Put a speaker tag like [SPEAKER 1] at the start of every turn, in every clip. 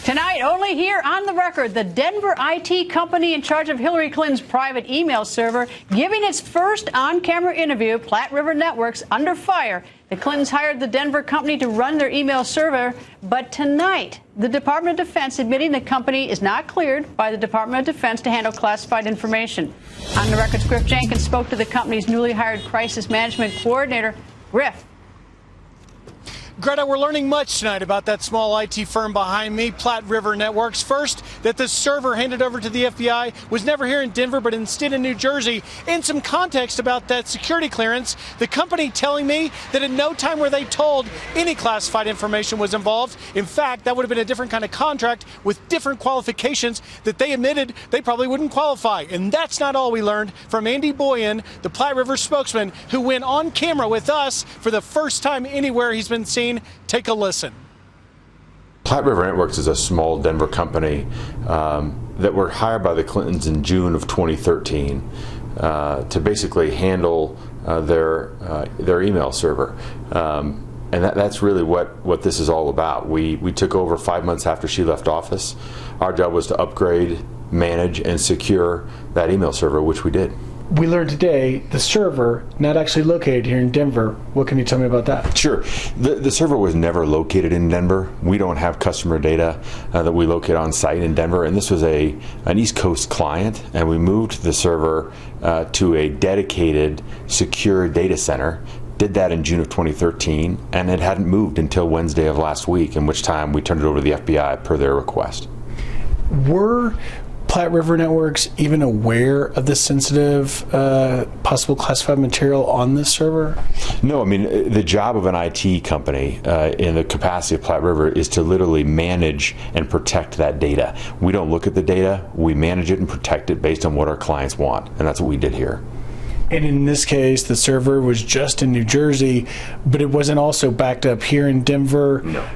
[SPEAKER 1] Tonight, only here on the record, the Denver IT company in charge of Hillary Clinton's private email server giving its first on-camera interview, Platte River Networks, under fire. The Clintons hired the Denver company to run their email server, but tonight, the Department of Defense admitting the company is not cleared by the Department of Defense to handle classified information. On the record's Griff Jenkins spoke to the company's newly hired crisis management coordinator, Griff.
[SPEAKER 2] Greta, we're learning much tonight about that small IT firm behind me, Platte River Networks. First, that the server handed over to the FBI was never here in Denver, but instead in New Jersey. And some context about that security clearance. The company telling me that at no time were they told any classified information was involved. In fact, that would have been a different kind of contract with different qualifications that they admitted they probably wouldn't qualify. And that's not all we learned from Andy Boyan, the Platte River spokesman, who went on camera with us for the first time anywhere he's been seen. Take a listen.
[SPEAKER 3] Platte River Networks is a small Denver company that were hired by the Clintons in June of 2013 to basically handle their email server. And that's really what this is all about. We took over 5 months after she left office. Our job was to upgrade, manage, and secure that email server, which we did.
[SPEAKER 4] We learned today the server not actually located here in Denver. What can you tell me about that?
[SPEAKER 3] Sure. The server was never located in Denver. We don't have customer data that we locate on site in Denver, and this was an East Coast client, and we moved the server to a dedicated secure data center. Did that in June of 2013, and it hadn't moved until Wednesday of last week, in which time we turned it over to the FBI per their request.
[SPEAKER 4] Were Platte River Networks even aware of the sensitive, possible classified material on this server?
[SPEAKER 3] No, I mean, the job of an IT company in the capacity of Platte River is to literally manage and protect that data. We don't look at the data, we manage it and protect it based on what our clients want, and that's what we did here.
[SPEAKER 4] And in this case, the server was just in New Jersey, but it wasn't also backed up here in Denver?
[SPEAKER 3] No.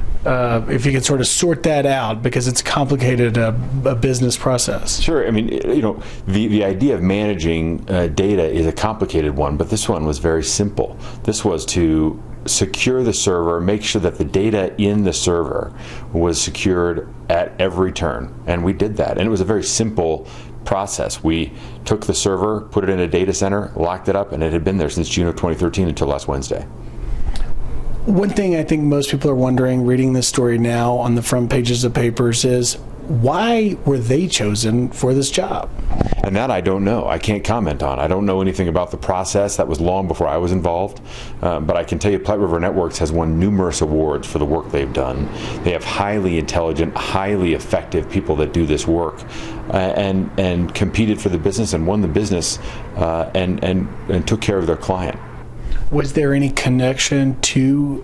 [SPEAKER 4] If you could sort of sort that out, because it's complicated a business process.
[SPEAKER 3] Sure. I mean, you know, the idea of managing data is a complicated one, but this one was very simple. This was to secure the server, make sure that the data in the server was secured at every turn, and we did that. And it was a very simple process. We took the server, put it in a data center, locked it up, and it had been there since June of 2013 until last Wednesday.
[SPEAKER 4] One thing I think most people are wondering, reading this story now on the front pages of papers, is why were they chosen for this job?
[SPEAKER 3] And that I don't know. I can't comment on. I don't know anything about the process. That was long before I was involved. But I can tell you Platte River Networks has won numerous awards for the work they've done. They have highly intelligent, highly effective people that do this work and competed for the business and won the business and took care of their client.
[SPEAKER 4] Was there any connection to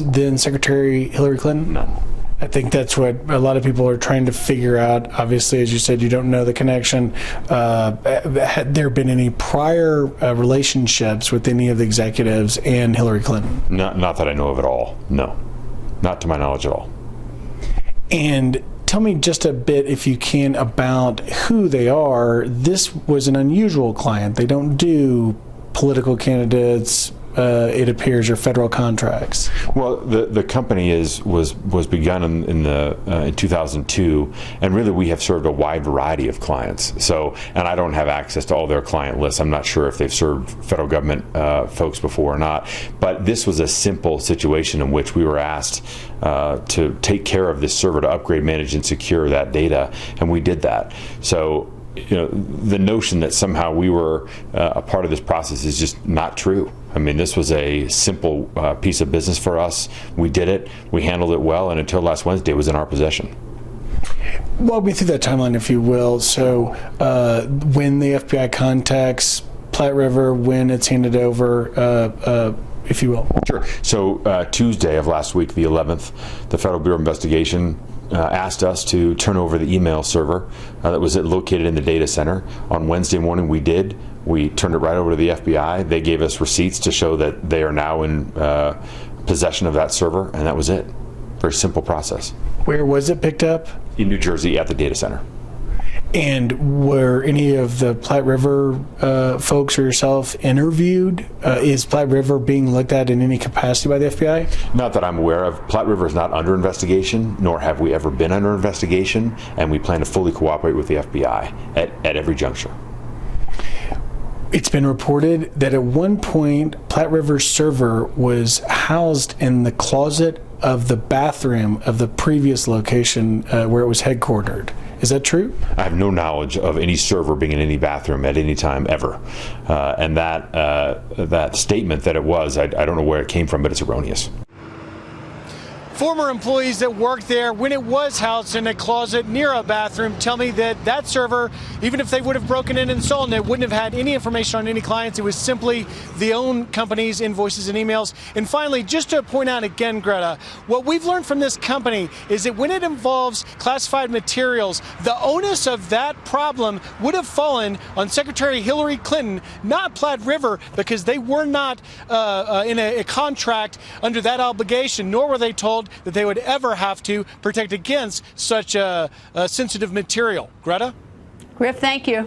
[SPEAKER 4] then Secretary Hillary Clinton?
[SPEAKER 3] No.
[SPEAKER 4] I think that's what a lot of people are trying to figure out. Obviously, as you said, you don't know the connection. Had there been any prior relationships with any of the executives and Hillary Clinton?
[SPEAKER 3] Not that I know of at all. No. Not to my knowledge at all.
[SPEAKER 4] And tell me just a bit, if you can, about who they are. This was an unusual client. They don't do political candidates, it appears, or federal contracts.
[SPEAKER 3] Well, the company was begun in 2002, and really we have served a wide variety of clients. So, and I don't have access to all their client lists. I'm not sure if they've served federal government folks before or not. But this was a simple situation in which we were asked to take care of this server, to upgrade, manage, and secure that data, and we did that. So, you know, the notion that somehow we were a part of this process is just not true. I mean, this was a simple piece of business for us. We did it, we handled it well, and until last Wednesday it was in our possession.
[SPEAKER 4] Walk me through that timeline, if you will. So when the FBI contacts Platte River, when it's handed over, if you will.
[SPEAKER 3] Sure. So Tuesday of last week, the 11th, the Federal Bureau of Investigation asked us to turn over the email server that was located in the data center. On Wednesday morning we did. We turned it right over to the FBI. They gave us receipts to show that they are now in possession of that server, and that was it. Very simple process.
[SPEAKER 4] Where was it picked up?
[SPEAKER 3] In New Jersey at the data center.
[SPEAKER 4] And were any of the Platte River folks or yourself interviewed? Is Platte River being looked at in any capacity by the FBI?
[SPEAKER 3] Not that I'm aware of. Platte River is not under investigation, nor have we ever been under investigation, and we plan to fully cooperate with the FBI at every juncture.
[SPEAKER 4] It's been reported that at one point, Platte River's server was housed in the closet of the bathroom of the previous location where it was headquartered. Is that true?
[SPEAKER 3] I have no knowledge of any server being in any bathroom at any time ever. And that statement that it was, I don't know where it came from, but it's erroneous.
[SPEAKER 2] Former employees that worked there when it was housed in a closet near a bathroom tell me that that server, even if they would have broken in and stolen it, wouldn't have had any information on any clients. It was simply the own company's invoices and emails. And finally, just to point out again, Greta, what we've learned from this company is that when it involves classified materials, the onus of that problem would have fallen on Secretary Hillary Clinton, not Platte River, because they were not in a contract under that obligation, nor were they told that they would ever have to protect against such sensitive material. Greta?
[SPEAKER 1] Griff, thank you.